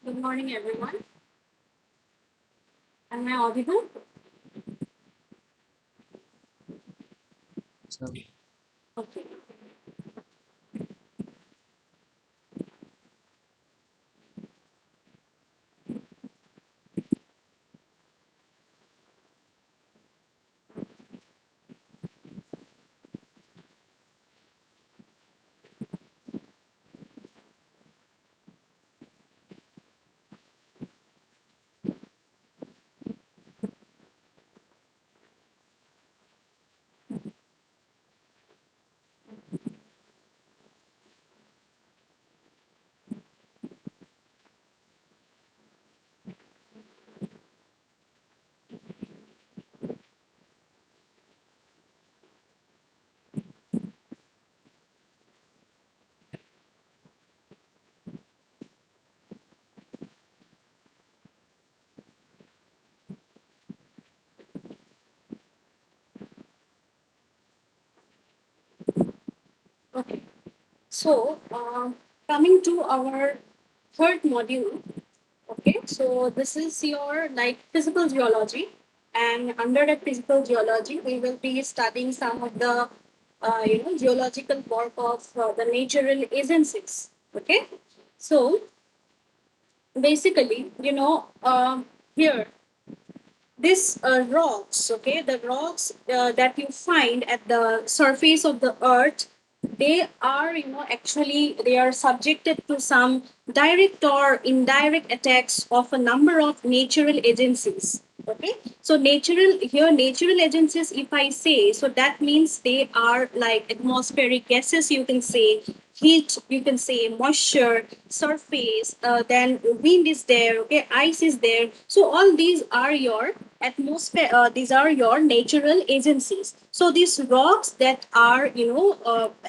Good morning, everyone. Am I audible? So, Okay. Okay. So, coming to our third module. Okay. So, this is your like physical geology, and under the physical geology, we will be studying some of the geological work of the natural agencies. Okay. So, basically, here these rocks, okay, the rocks that you find at the surface of the earth, they are, actually they are subjected to some direct or indirect attacks of a number of natural agencies. Okay, so natural agencies, if I say, so that means they are like atmospheric gases, you can say, heat, you can say, moisture, surface, then wind is there, okay, ice is there. So all these are your atmosphere, these are your natural agencies. So these rocks that are,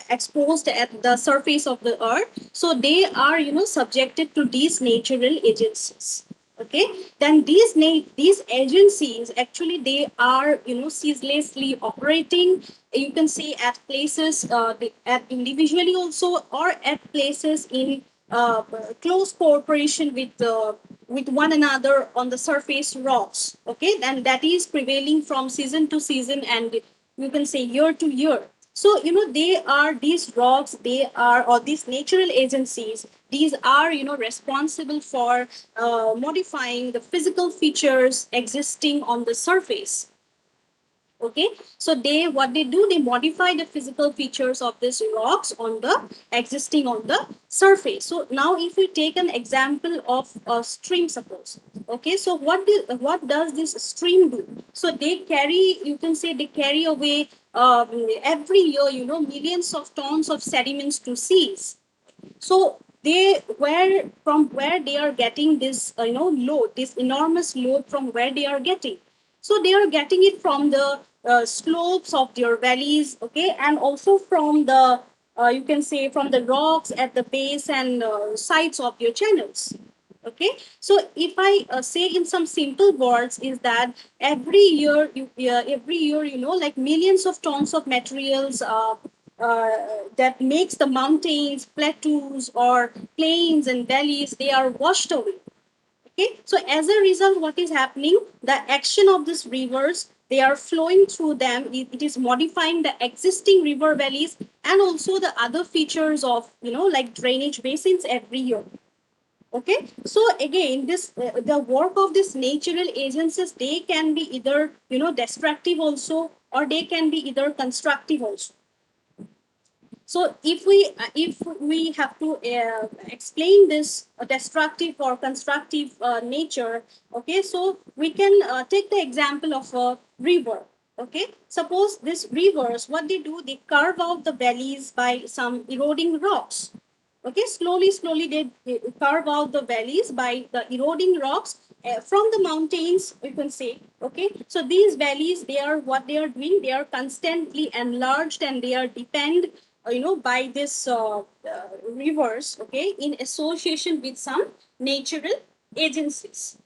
exposed at the surface of the earth, so they are, subjected to these natural agencies. Okay, then these agencies, actually they are, ceaselessly operating, you can see, at places, at individually also, or at places in close cooperation with one another on the surface rocks. Okay, and that is prevailing from season to season, and you can say year to year. So, they are these rocks, they are, or these natural agencies, these are, responsible for modifying the physical features existing on the surface. Okay, so they, what they do, they modify the physical features of these rocks on the existing on the surface. So now if we take an example of a stream, suppose. Okay, so what does this stream do? So they carry, you can say, they carry away every year, millions of tons of sediments to seas. So they, where they are getting this, load, this enormous load, from where they are getting, so they are getting it from the slopes of their valleys. Okay, and also from the, you can say, from the rocks at the base and sides of your channels. Okay, so if I say in some simple words, is that every year, like millions of tons of materials that makes the mountains, plateaus, or plains and valleys, they are washed away. Okay, so as a result, what is happening, the action of these rivers, they are flowing through them, it is modifying the existing river valleys, and also the other features of, like drainage basins every year. Okay, so again, this the work of these natural agencies, they can be either, destructive also, or they can be either constructive also. So if we have to explain this destructive or constructive nature, okay, so we can take the example of a river. Okay, suppose these rivers, what they do, they carve out the valleys by some eroding rocks. Okay, slowly they carve out the valleys by the eroding rocks from the mountains, you can say. Okay, so these valleys, they are, what they are doing, they are constantly enlarged, and they are depend, by this rivers, okay, in association with some natural agencies.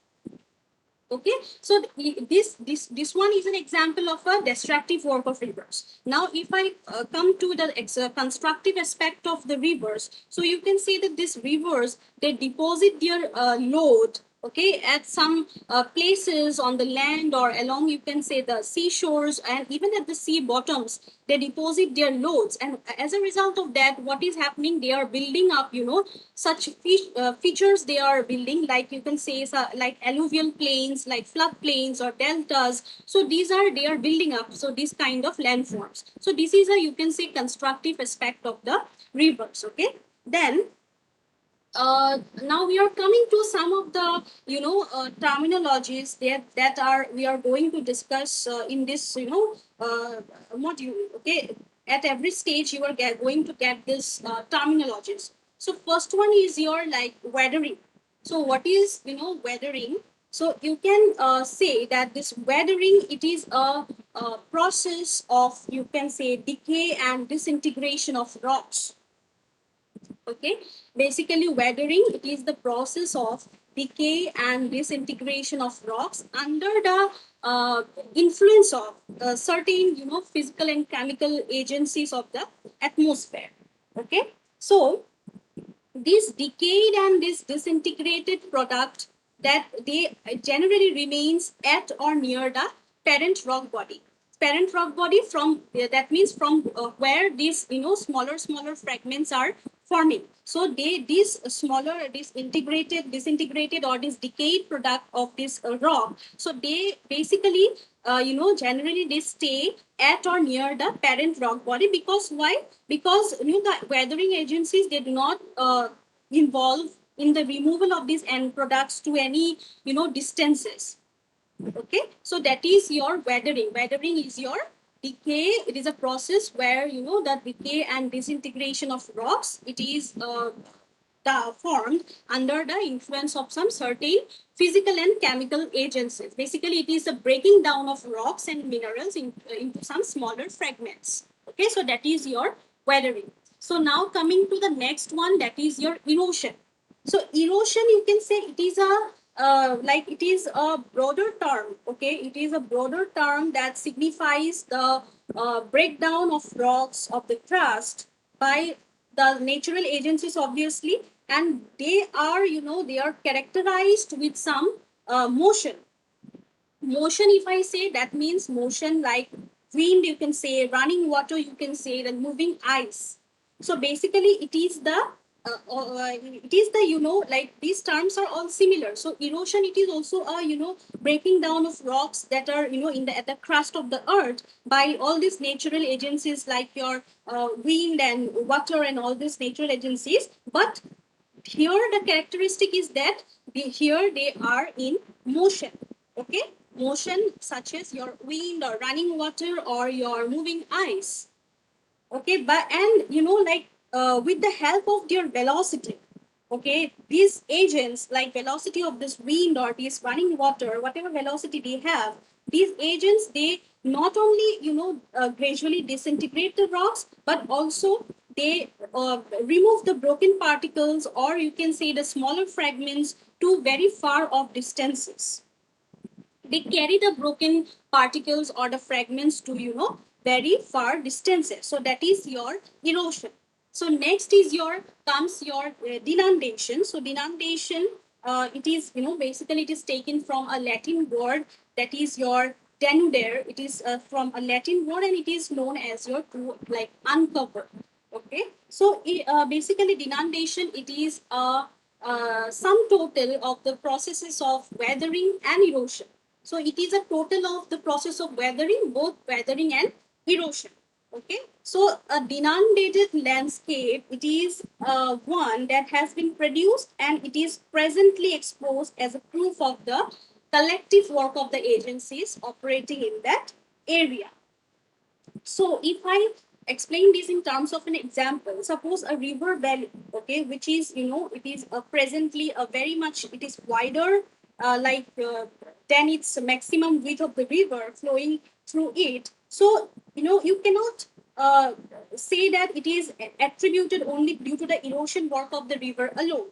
Okay, so this one is an example of a destructive work of rivers. Now if I come to the constructive aspect of the rivers, so you can see that these rivers, they deposit their load, okay, at some places on the land or along, you can say, the seashores, and even at the sea bottoms, they deposit their loads. And as a result of that, what is happening, they are building up, such features they are building, like you can say, like alluvial plains, like flood plains or deltas. So these are, they are building up, so this kind of landforms. So this is a, you can say, constructive aspect of the rivers. Okay, then now we are coming to some of the terminologies that are we are going to discuss in this module. Okay, at every stage you are going to get this terminologies. So first one is your like weathering. So what is weathering? So you can say that this weathering, it is a process of, you can say, decay and disintegration of rocks. Okay, basically weathering, it is the process of decay and disintegration of rocks under the influence of certain physical and chemical agencies of the atmosphere. Okay, so this decayed and this disintegrated product, that they generally remains at or near the parent rock body. Parent rock body, from that means from where these smaller fragments are forming. So they, this smaller, this integrated, disintegrated, or this decayed product of this rock, so they basically generally they stay at or near the parent rock body. Because why? Because the weathering agencies, they do not involve in the removal of these end products to any distances. Okay, so that is your weathering. Weathering is your decay. It is a process where the decay and disintegration of rocks, it is formed under the influence of some certain physical and chemical agencies. Basically, it is the breaking down of rocks and minerals into some smaller fragments. Okay, so that is your weathering. So now coming to the next one, that is your erosion. So erosion, you can say, it is a like it is a broader term. Okay, it is a broader term that signifies the breakdown of rocks of the crust by the natural agencies, obviously, and they are they are characterized with some motion. Motion, if I say, that means motion like wind, you can say, running water, you can say, then moving ice. So basically it is the it is the like these terms are all similar. So erosion, it is also a breaking down of rocks that are in the at the crust of the earth by all these natural agencies, like your wind and water and all these natural agencies. But here the characteristic is that here they are in motion. Okay, motion such as your wind or running water or your moving ice. Okay, but and like with the help of their velocity, okay, these agents, like velocity of this wind or this running water, whatever velocity they have, these agents, they not only gradually disintegrate the rocks, but also they remove the broken particles, or you can say the smaller fragments, to very far off distances. They carry the broken particles or the fragments to very far distances. So that is your erosion. So next is your comes your denudation. So denudation, it is basically it is taken from a Latin word, that is your denudere. It is from a Latin word, and it is known as your to like uncover. Okay, so basically denudation, it is a sum total of the processes of weathering and erosion. So it is a total of the process of weathering, both weathering and erosion. Okay, so a denuded landscape, it is one that has been produced and it is presently exposed as a proof of the collective work of the agencies operating in that area. So if I explain this in terms of an example, suppose a river valley, okay, which is it is presently a very much, it is wider, than its maximum width of the river flowing through it. So you cannot uh, say that it is attributed only due to the erosion work of the river alone.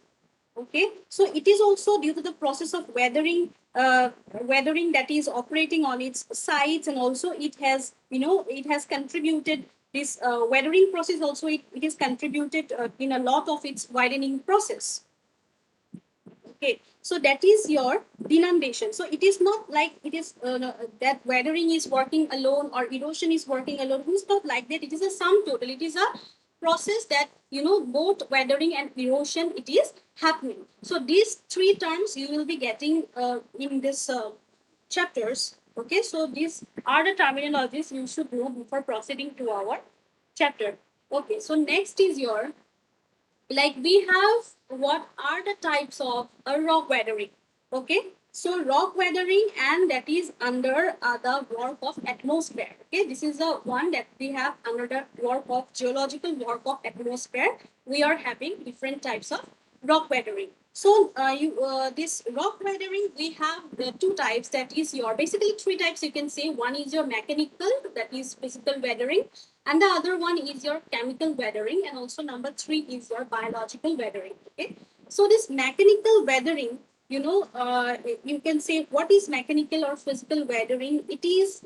Okay, so it is also due to the process of weathering that is operating on its sides, and also it has, it has contributed this weathering process also, it is contributed in a lot of its widening process. Okay, so that is your denudation. So it is not like it is no, that weathering is working alone or erosion is working alone. It's not like that. It is a sum total. It is a process that, both weathering and erosion, it is happening. So these three terms you will be getting in this chapters. Okay, so these are the terminologies you should know before proceeding to our chapter. Okay, so next is your, like, we have what are the types of rock weathering. Okay, so rock weathering, and that is under the work of atmosphere. Okay, this is the one that we have under the work of geological work of atmosphere. We are having different types of rock weathering. So you this rock weathering, we have the two types, that is your, basically three types you can say. One is your mechanical, that is physical weathering, and the other one is your chemical weathering, and also number three is your biological weathering. Okay, so this mechanical weathering, you can say, what is mechanical or physical weathering? It is,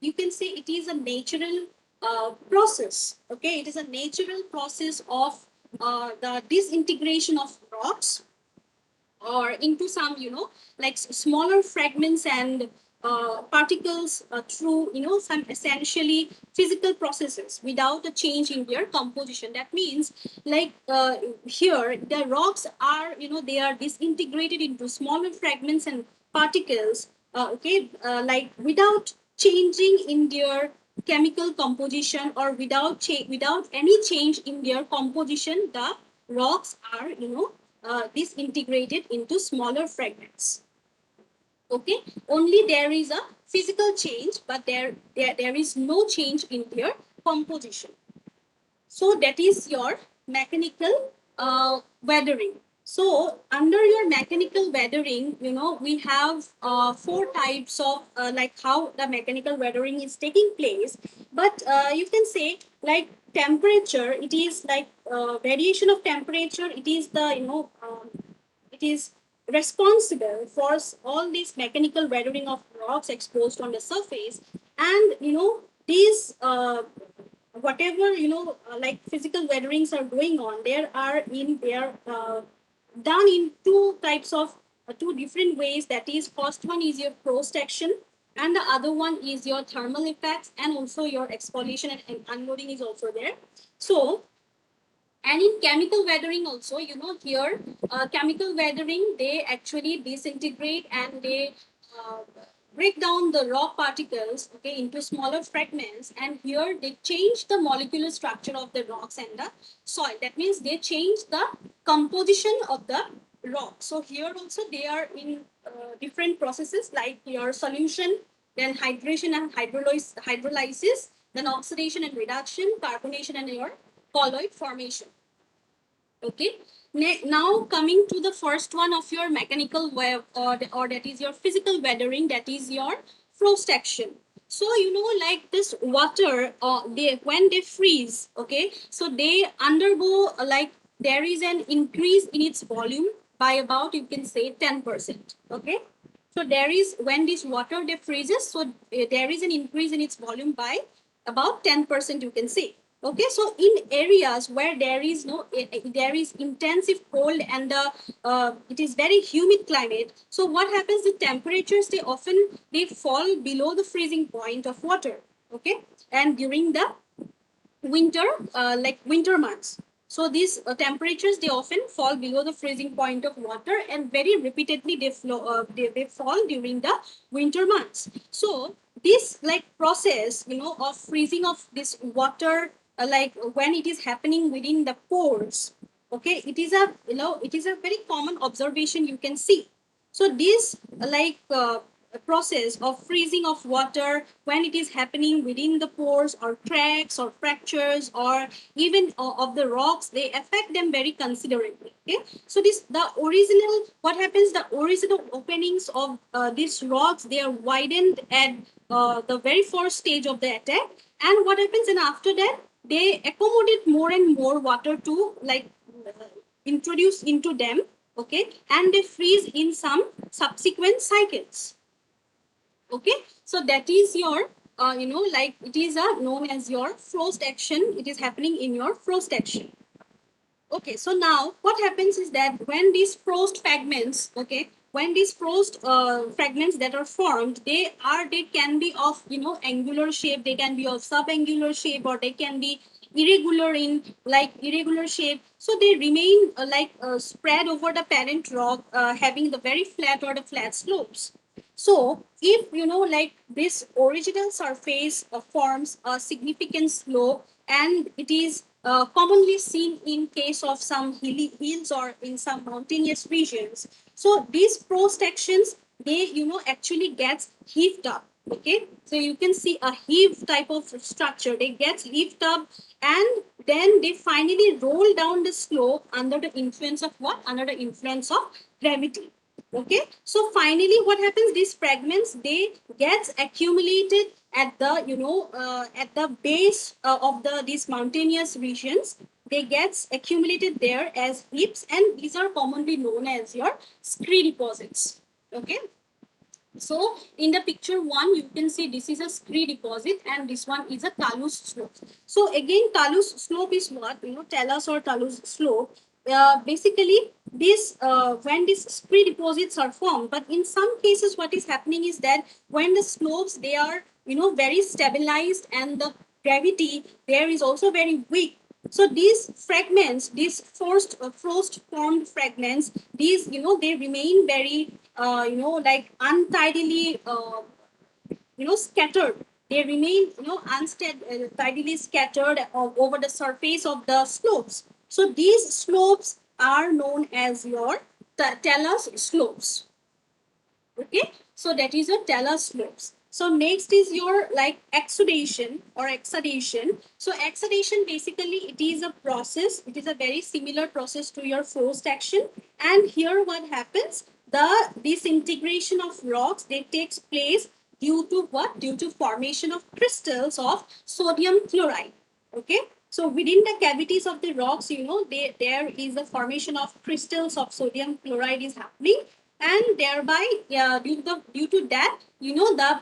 you can say, it is a natural process. Okay, it is a natural process of the disintegration of rocks or into some, like smaller fragments and particles through, some essentially physical processes without a change in their composition. That means, like, here the rocks are, they are disintegrated into smaller fragments and particles, okay, like without changing in their chemical composition, or without any change in their composition, the rocks are, disintegrated into smaller fragments. Okay, only there is a physical change, but there is no change in their composition. So that is your mechanical weathering. So under your mechanical weathering, we have four types of, like, how the mechanical weathering is taking place. But you can say, like, temperature, it is like variation of temperature. It is the, it is responsible for all this mechanical weathering of rocks exposed on the surface. And these whatever, like physical weatherings are going on, there are in there done in two types of two different ways. That is, first one is your cross section, and the other one is your thermal effects, and also your exfoliation and unloading is also there. So, and in chemical weathering also, here chemical weathering, they actually disintegrate and they uh, break down the rock particles, okay, into smaller fragments, and here they change the molecular structure of the rocks and the soil. That means they change the composition of the rock. So here also they are in different processes, like your solution, then hydration and hydrolysis, then oxidation and reduction, carbonation, and your colloid formation. Okay, now coming to the first one of your mechanical web, or that is your physical weathering, that is your frost action. So like this water, they, when they freeze, okay, so they undergo like, there is an increase in its volume by about, you can say, 10%. Okay, so there is, when this water they freezes, so there is an increase in its volume by about 10%, you can say. Okay, so in areas where there is no, there is intensive cold, and it is very humid climate, so what happens, the temperatures, they often, they fall below the freezing point of water. Okay, and during the winter, like winter months, so these temperatures, they often fall below the freezing point of water, and very repeatedly they fall during the winter months. So this, like, process, of freezing of this water, like when it is happening within the pores, okay, it is a, it is a very common observation you can see. So this, like, process of freezing of water, when it is happening within the pores or cracks or fractures, or even of the rocks, they affect them very considerably. Okay, so this, the original, what happens, the original openings of these rocks, they are widened at the very first stage of the attack, and what happens, and after that they accommodate more and more water to, like, introduced into them, okay, and they freeze in some subsequent cycles. Okay, so that is your like it is known as your frost action. It is happening in your frost action. Okay, so now what happens is that when these frost fragments, okay, when these frost fragments that are formed, they can be of angular shape, they can be of subangular shape, or they can be irregular in like irregular shape. So they remain spread over the parent rock, having the very flat or the flat slopes. So if like this original surface forms a significant slope, and it is commonly seen in case of some hilly hills or in some mountainous regions. So these frost sections, they actually gets heaved up. Okay, so you can see a heave type of structure. They get heaved up, and then they finally roll down the slope under the influence of what? Under the influence of gravity. Okay, so finally what happens, these fragments, they gets accumulated at the at the base of these mountainous regions. They gets accumulated there as heaps, and these are commonly known as your scree deposits. Okay, so in the picture one, you can see this is a scree deposit, and this one is a talus slope. So again, talus slope is what? Talus or talus slope. Basically, this when these scree deposits are formed, but in some cases, what is happening is that when the slopes, they are very stabilized, and the gravity there is also very weak. So these fragments, these frost formed fragments, these they remain very like untidily scattered. They remain untidily scattered over the surface of the slopes. So these slopes are known as your talus slopes. Okay, so that is your talus slopes. So next is your like exudation or exudation. So exudation, basically it is a process, it is a very similar process to your frost action. And here what happens, the disintegration of rocks, they takes place due to what? Due to formation of crystals of sodium chloride. Okay, so within the cavities of the rocks, there is a formation of crystals of sodium chloride is happening, and thereby due to that, the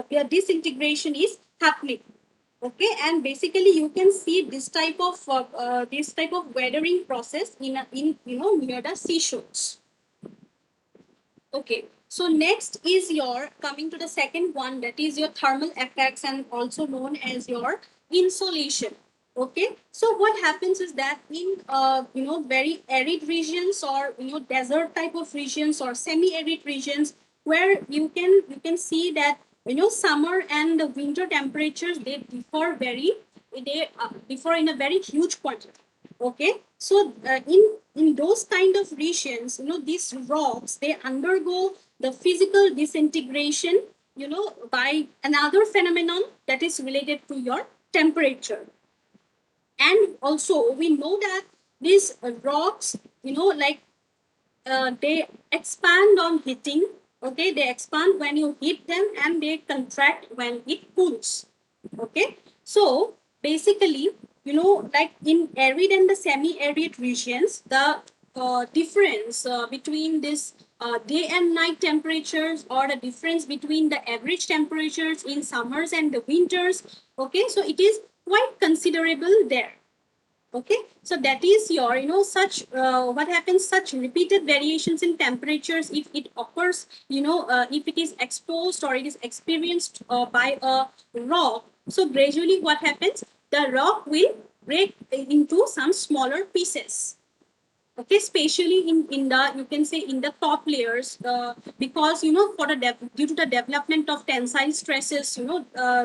the disintegration is happening. Okay, and basically you can see this type of weathering process in near the seashores. Okay, so next is your coming to the second one, that is your thermal effects, and also known as your insolation. Okay, so what happens is that in very arid regions, or desert type of regions, or semi-arid regions, where you can see that summer and the winter temperatures, they differ in a very huge quantity. Okay, so in those kind of regions, these rocks, they undergo the physical disintegration by another phenomenon that is related to your temperature. And also we know that these rocks, like they expand on heating. Okay, they expand when you heat them, and they contract when it cools. Okay, so basically, like in arid and the semi-arid regions, the difference between this day and night temperatures, or the difference between the average temperatures in summers and the winters, okay, so it is quite considerable there. Okay, so that is your such what happens, such repeated variations in temperatures, if it occurs, if it is exposed or it is experienced by a rock, so gradually what happens, the rock will break into some smaller pieces. Okay, especially in the, you can say, in the top layers, because for the due to the development of tensile stresses,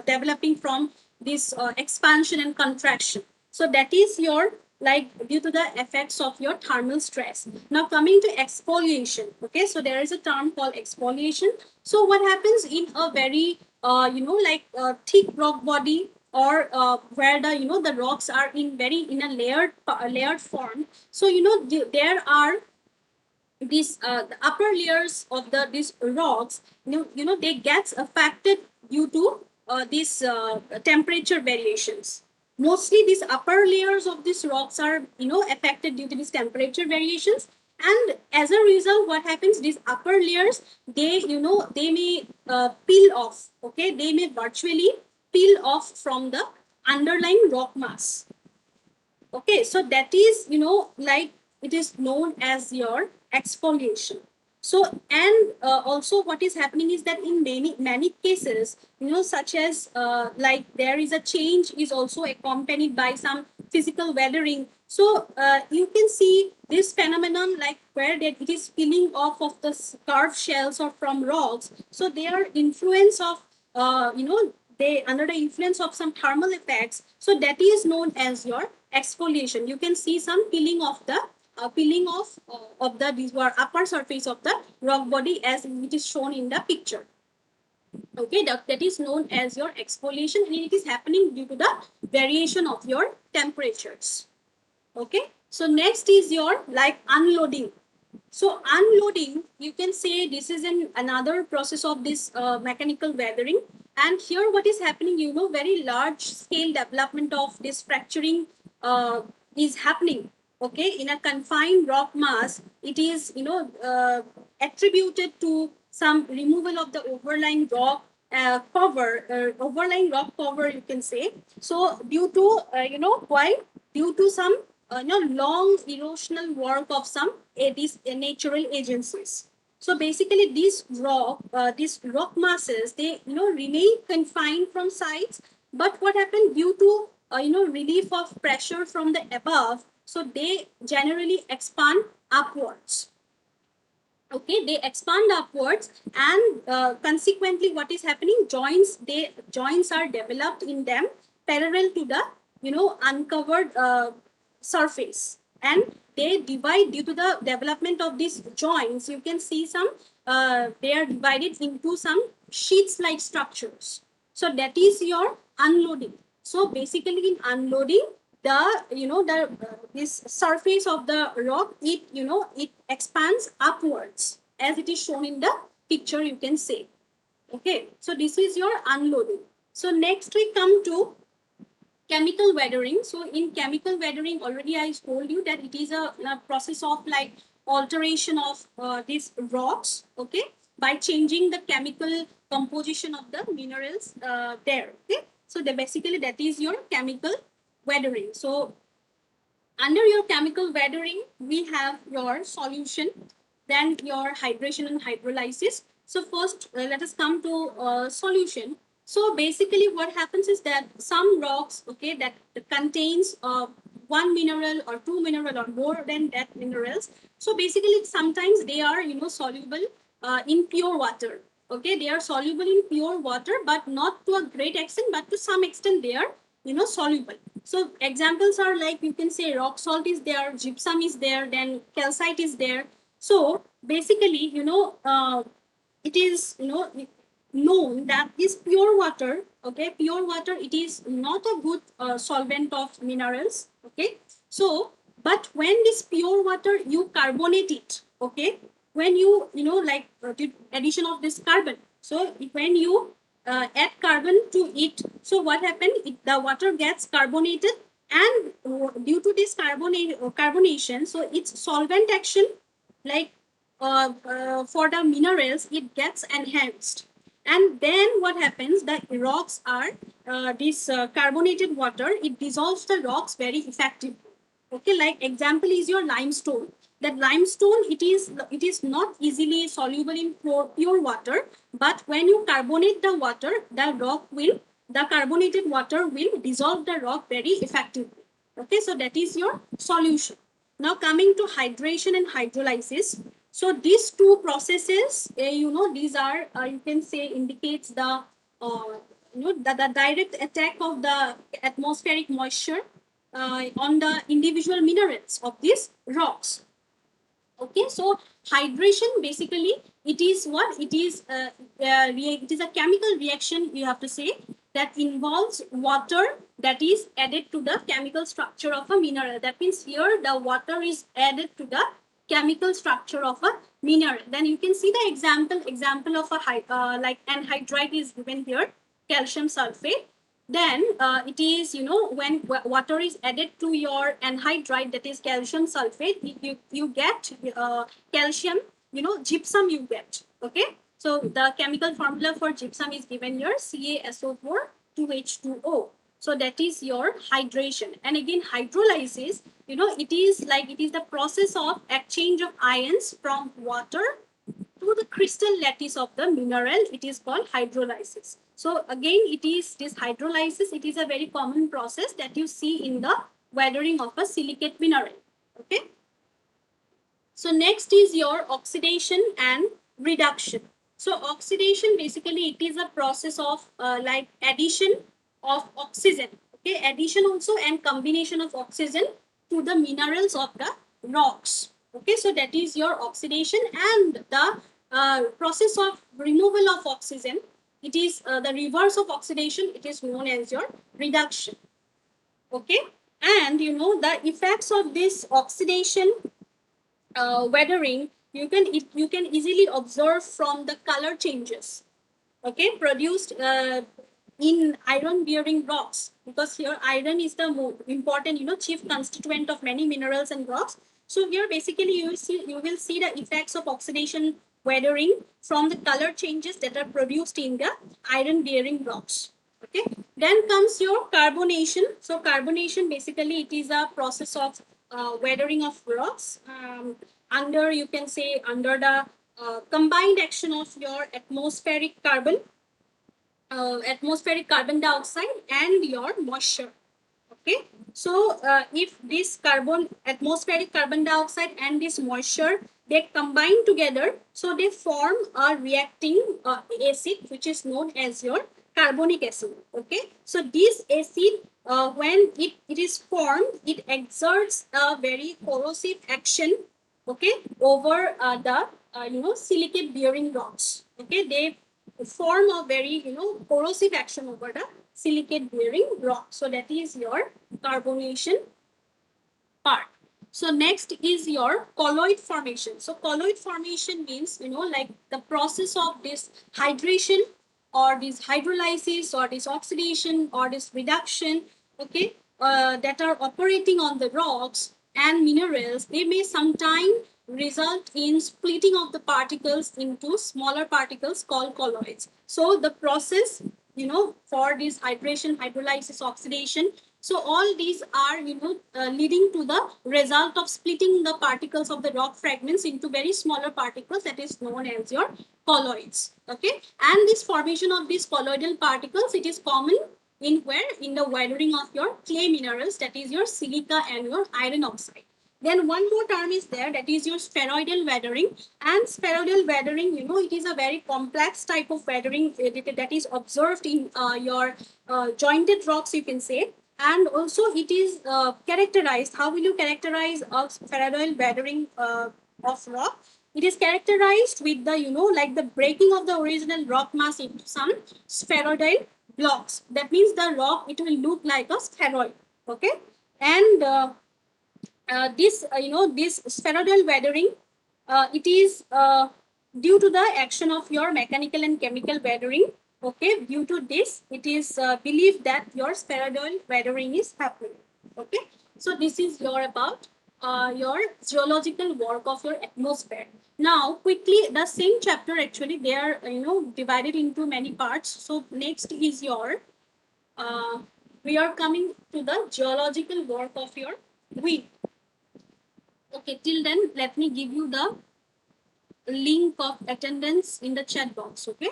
developing from this expansion and contraction. So that is your, like, due to the effects of your thermal stress. Now coming to exfoliation. Okay, so there is a term called exfoliation. So what happens in a very thick rock body, or where the the rocks are in a layered form. So there are these the upper layers of these rocks, they gets affected due to these temperature variations. mostly these upper layers of these rocks are affected due to these temperature variations, and as a result what happens, these upper layers, they may peel off. Okay, they may virtually peel off from the underlying rock mass. Okay, so that is, like, it is known as your exfoliation. So, and also what is happening is that in many cases, such as like there is a change is also accompanied by some physical weathering. So you can see this phenomenon, like where that it is peeling off of the curved shells or from rocks. So they are influence of they under the influence of some thermal effects. So that is known as your exfoliation. You can see some peeling off of the these were upper surface of the rock body as it is shown in the picture. Okay, that is known as your exfoliation, and it is happening due to the variation of your temperatures. Okay, so next is your like unloading. So unloading, you can say this is another process of this mechanical weathering. And here what is happening, very large scale development of this fracturing is happening. Okay, in a confined rock mass, it is, attributed to some removal of the overlying rock cover, you can say. So due to, why? Due to some long erosional work of some these natural agencies. So basically, these rock masses, they remain confined from sides. But what happened due to relief of pressure from the above? So they generally expand upwards. Okay, they expand upwards, and consequently what is happening, joints are developed in them parallel to the uncovered surface, and they divide due to the development of these joints. You can see some they are divided into some sheets like structures. So that is your unloading. So basically in unloading, the this surface of the rock, it expands upwards as it is shown in the picture, you can say. Okay, so this is your unloading. So next we come to chemical weathering. So in chemical weathering, already I told you that it is a process of like alteration of these rocks. Okay, by changing the chemical composition of the minerals there. Okay, so basically that is your chemical weathering. So under your chemical weathering, we have your solution, then your hydration and hydrolysis. So first, let us come to solution. So basically, what happens is that some rocks, okay, that contains one mineral or two mineral or more than that minerals. So basically, sometimes they are soluble in pure water. Okay, they are soluble in pure water, but not to a great extent, but to some extent they are soluble. So examples are like, you can say rock salt is there, gypsum is there, then calcite is there. So basically, it is known that this pure water, okay, pure water, it is not a good solvent of minerals. Okay, so but when this pure water you carbonate it, okay, when like addition of this carbon, so when you add carbon to it, so what happened, the water gets carbonated, and due to this carbonation, so its solvent action, like for the minerals, it gets enhanced. And then what happens, the rocks are this carbonated water, it dissolves the rocks very effectively. Okay, like example is your limestone. That limestone, it is not easily soluble in pure water, but when you carbonate the water, the carbonated water will dissolve the rock very effectively. Okay, so that is your solution. Now coming to hydration and hydrolysis. So these two processes, these are, you can say, indicates the direct attack of the atmospheric moisture on the individual minerals of these rocks. Okay, so hydration, basically it is what it is, it is a chemical reaction, you have to say, that involves water that is added to the chemical structure of a mineral. That means here the water is added to the chemical structure of a mineral. Then you can see the example of a like anhydrite is given here, calcium sulfate. Then it is, when water is added to your anhydride, that is calcium sulfate, you get calcium, gypsum you get. Okay, so the chemical formula for gypsum is given here, CaSO4 2H2O. So that is your hydration. And again, hydrolysis, it is the process of exchange of ions from water to the crystal lattice of the mineral. It is called hydrolysis. So again, it is this hydrolysis, it is a very common process that you see in the weathering of a silicate mineral. Okay. So next is your oxidation and reduction. So oxidation, basically it is a process of like addition of oxygen. Okay, addition also and combination of oxygen to the minerals of the rocks. Okay, so that is your oxidation. And the process of removal of oxygen, it is the reverse of oxidation, it is known as your reduction. Okay, and the effects of this oxidation weathering, you can easily observe from the color changes, okay, produced in iron bearing rocks, because here iron is the more important, chief constituent of many minerals and rocks. So here basically you will see the effects of oxidation weathering from the color changes that are produced in the iron bearing rocks. Okay, then comes your carbonation. So carbonation, basically it is a process of weathering of rocks under, you can say, under the combined action of your atmospheric carbon dioxide and your moisture. Okay, so if this atmospheric carbon dioxide and this moisture, they combine together, so they form a reacting acid, which is known as your carbonic acid. Okay, so this acid, when it is formed, it exerts a very corrosive action, okay, over the silicate bearing rocks. Okay, they form a very corrosive action over the silicate bearing rock. So that is your carbonation part. So next is your colloid formation. So colloid formation means, like the process of this hydration or this hydrolysis or this oxidation or this reduction, okay, that are operating on the rocks and minerals. They may sometimes result in splitting of the particles into smaller particles called colloids. So the process, for this hydration, hydrolysis, oxidation, so all these are, leading to the result of splitting the particles of the rock fragments into very smaller particles, that is known as your colloids. Okay, and this formation of these colloidal particles, it is common in where, in the weathering of your clay minerals, that is your silica and your iron oxide. Then one more term is there, that is your spheroidal weathering. And spheroidal weathering, it is a very complex type of weathering that is observed in your jointed rocks, you can say. And also it is characterized. How will you characterize a spheroidal weathering of rock? It is characterized with the, like the breaking of the original rock mass into some spheroidal blocks. That means the rock, it will look like a spheroid. Okay, and this spheroidal weathering, it is due to the action of your mechanical and chemical weathering. Okay, due to this, it is believed that your spheroidal weathering is happening. Okay, so this is your about your geological work of your atmosphere. Now quickly, the same chapter, actually they are divided into many parts. So next is your uh, we are coming to the geological work of your wind. Okay, till then, let me give you the link of attendance in the chat box. Okay,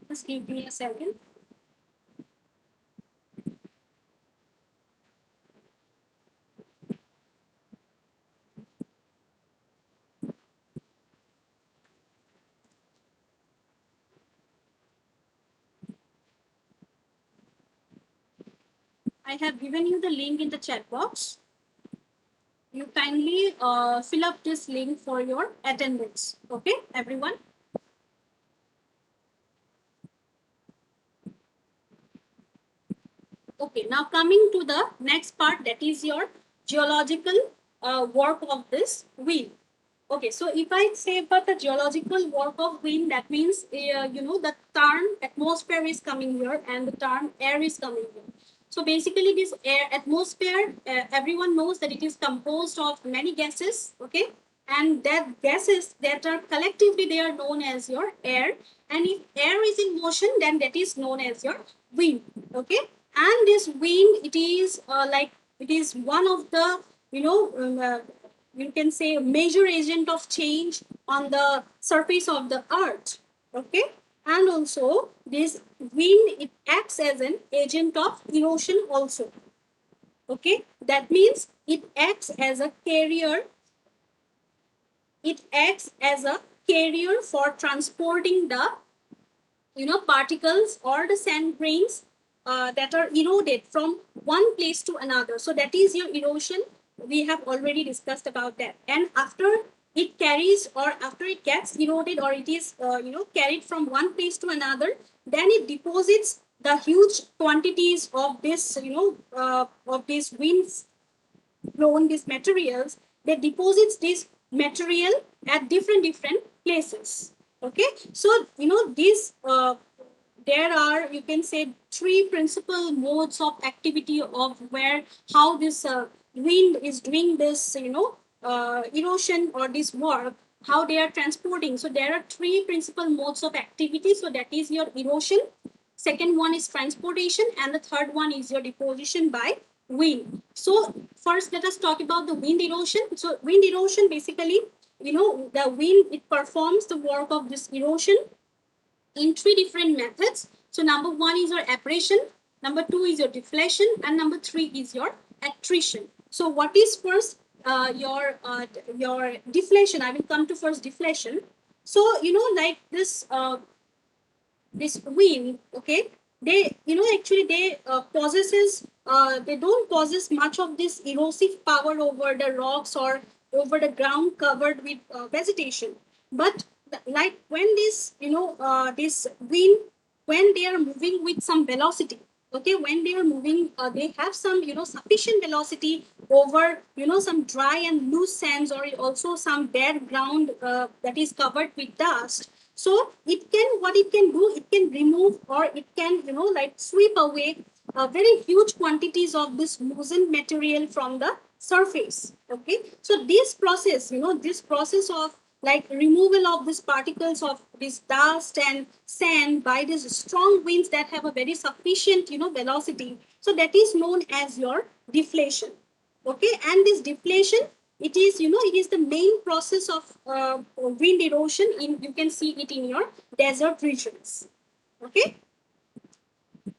just give me a second. I have given you the link in the chat box. You kindly fill up this link for your attendance. Okay, everyone. Okay, now coming to the next part, that is your geological work of this wheel. Okay, so if I say about the geological work of wind, that means the term atmosphere is coming here and the term air is coming here. So basically, this air atmosphere, everyone knows that it is composed of many gases. Okay, and that gases that are collectively they are known as your air. And if air is in motion, then that is known as your wind. Okay, and this wind, it is it is one of the you know. you can say a major agent of change on the surface of the earth. Okay, and also this wind, it acts as an agent of erosion also. Okay, that means it acts as a carrier, it acts as a carrier for transporting the particles or the sand grains that are eroded from one place to another. So that is your erosion. We have already discussed about that. And after it carries, or after it gets eroded, or it is carried from one place to another, then it deposits the huge quantities of this of these winds blown these materials. They deposits this material at different places. Okay, so these there are, you can say, three principal modes of activity of where how this wind is doing this erosion or this work, how they are transporting. So there are three principal modes of activity. So that is your erosion, second one is transportation, and the third one is your deposition by wind. So first let us talk about the wind erosion. So wind erosion, basically, the wind, it performs the work of this erosion in three different methods. So number one is your abrasion, number two is your deflation, and number three is your attrition. So what is first your deflation? I will come to first deflation. So like this wind, okay, they actually they possesses they don't possess much of this erosive power over the rocks or over the ground covered with vegetation. But like when this wind, when they are moving with some velocity, okay, when they are moving, they have some sufficient velocity over some dry and loose sands, or also some bare ground that is covered with dust. So it can, what it can do, it can remove, or it can like sweep away very huge quantities of this loosened material from the surface. Okay, so this process of like removal of these particles of this dust and sand by these strong winds that have a very sufficient velocity, so that is known as your deflation. Okay, and this deflation, it is it is the main process of wind erosion in, you can see it in your desert regions. Okay,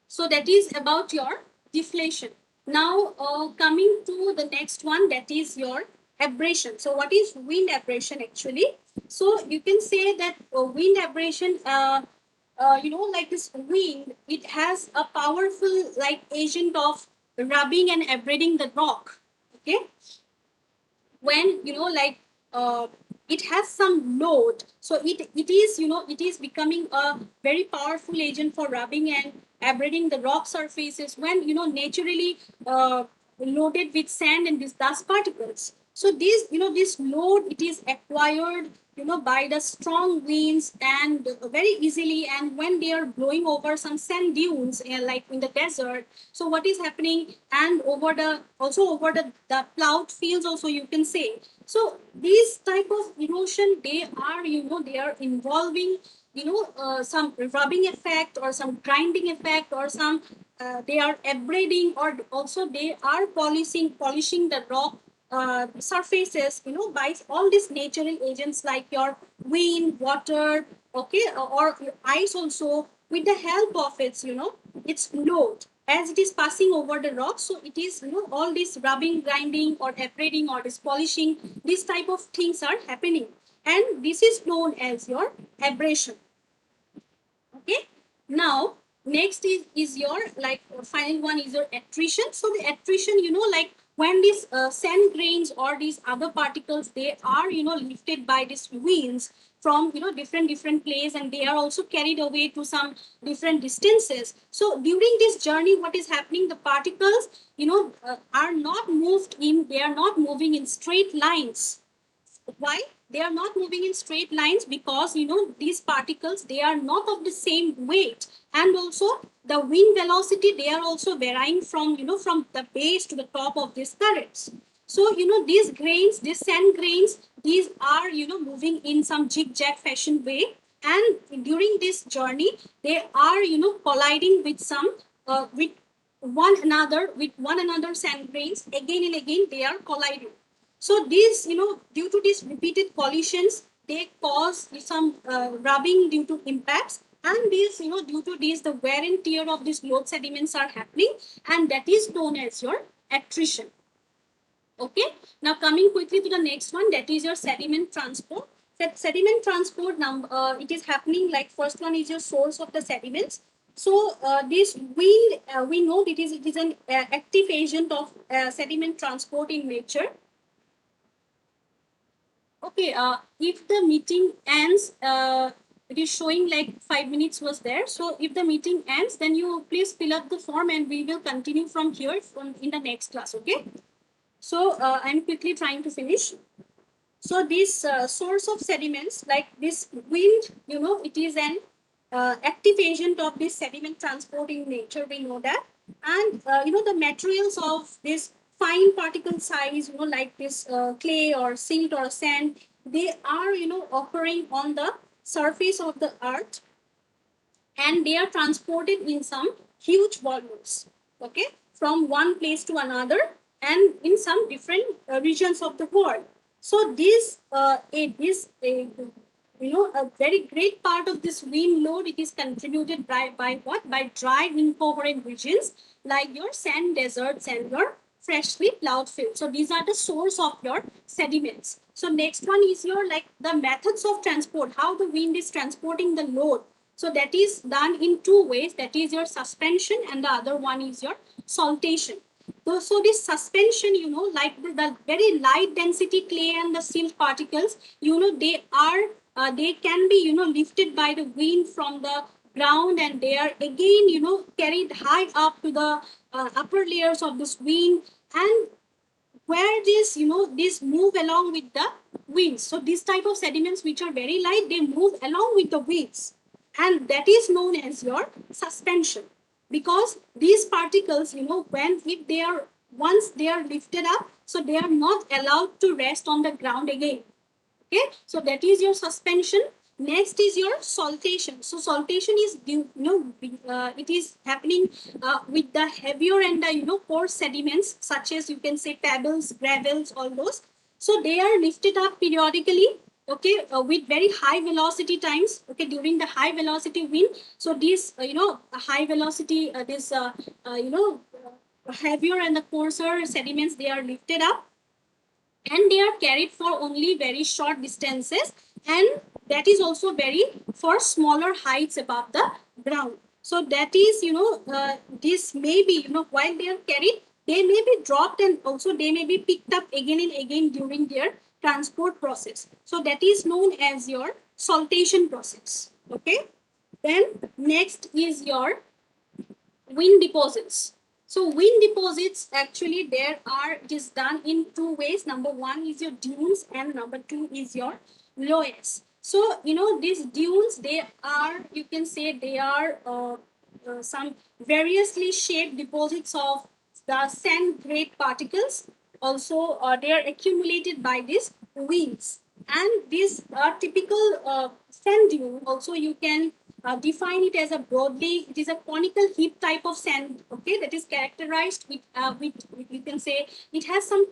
so that is about your deflation. Now coming to the next one, that is your abrasion. So what is wind abrasion actually? So you can say that wind abrasion, like this wind, it has a powerful like agent of rubbing and abrading the rock. Okay, when it has some load, so it is it is becoming a very powerful agent for rubbing and abrading the rock surfaces when naturally loaded with sand and these dust particles. So this this load, it is acquired by the strong winds and very easily, and when they are blowing over some sand dunes like in the desert. So what is happening, and over the also over the plowed fields also, you can say. So these type of erosion, they are they are involving some rubbing effect or some grinding effect or some they are abrading, or also they are polishing the rock surfaces by all these natural agents like your wind, water, okay, or ice also, with the help of its load as it is passing over the rock. So it is all this rubbing, grinding, or abrading, or this polishing, these type of things are happening, and this is known as your abrasion. Okay, now next is your like final one is your attrition. So the attrition, like when these sand grains or these other particles, they are lifted by these winds from different place, and they are also carried away to some different distances. So during this journey, what is happening, the particles are not moved in, they are not moving in straight lines. Why? They are not moving in straight lines because these particles, they are not of the same weight, and also the wind velocity, they are also varying from from the base to the top of these currents. So these grains, these sand grains, these are moving in some zigzag fashion way, and during this journey they are colliding with some with one another sand grains, again and again they are colliding. So these, due to these repeated collisions, they cause some rubbing due to impacts, and these, due to these, the wear and tear of these load sediments are happening, and that is known as your attrition. Okay. Now coming quickly to the next one, that is your sediment transport. Sediment transport, it is happening like first one is your source of the sediments. So this wind, we know it is an active agent of sediment transport in nature. Okay, if the meeting ends, it is showing like 5 minutes was there. So if the meeting ends, then you please fill up the form and we will continue from here from in the next class. Okay. So I'm quickly trying to finish. So this source of sediments, like this wind, it is an active agent of this sediment transport in nature. We know that, and the materials of this fine particle size, like this clay or silt or sand, they are occurring on the surface of the earth, and they are transported in some huge volumes, okay, from one place to another and in some different regions of the world. So this is a a very great part of this wind load. It is contributed by what? By dry incoherent regions like your sand deserts and your freshly plowed fields. So these are the source of your sediments. So next one is your like the methods of transport, how the wind is transporting the load. So that is done in two ways. That is your suspension, and the other one is your saltation. So this suspension, like the very light density clay and the silt particles, they can be, lifted by the wind from the ground, and they are again, carried high up to the upper layers of this wind, and where these move along with the winds. So these type of sediments which are very light, they move along with the winds, and that is known as your suspension, because these particles, when if they are once they are lifted up, so they are not allowed to rest on the ground again. Okay, so that is your suspension. Next is your saltation. So saltation is it is happening with the heavier and the coarse sediments, such as you can say pebbles, gravels, all those. So they are lifted up periodically, okay, with very high velocity times, okay, during the high velocity wind. So these high velocity this heavier and the coarser sediments, they are lifted up, and they are carried for only very short distances, and that is also very for smaller heights above the ground. So that is this may be while they are carried, they may be dropped, and also they may be picked up again and again during their transport process. So that is known as your saltation process. Okay, then next is your wind deposits. So wind deposits, actually there are, it is done in two ways. Number one is your dunes, and number two is your loess. So these dunes, they are, you can say they are some variously shaped deposits of the sand grade particles. Also they are accumulated by these winds, and these are typical sand dune. Also you can define it as a broadly, it is a conical heap type of sand, okay, that is characterized with you can say it has some